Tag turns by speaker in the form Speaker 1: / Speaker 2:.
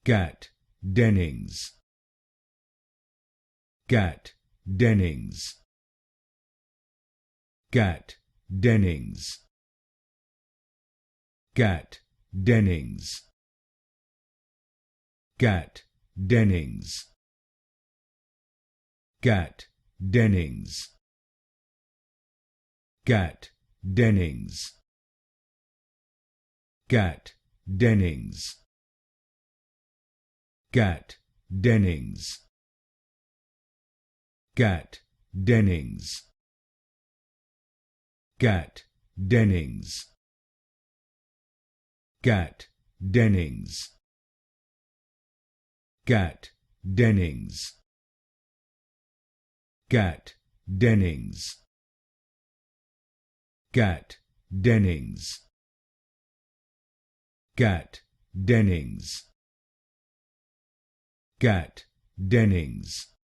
Speaker 1: Gat, Dennings. Gat, Dennings. Gat, Dennings. Gat, Dennings. Gat, Dennings. Gat, Dennings. Gat, Dennings. Gat, Dennings. Gat, Dennings. Gat, Dennings. Gat, Dennings. Gat, Dennings. Gat, Dennings. Gat, Dennings. Gat, Dennings. Gat, Dennings. Gat, Dennings.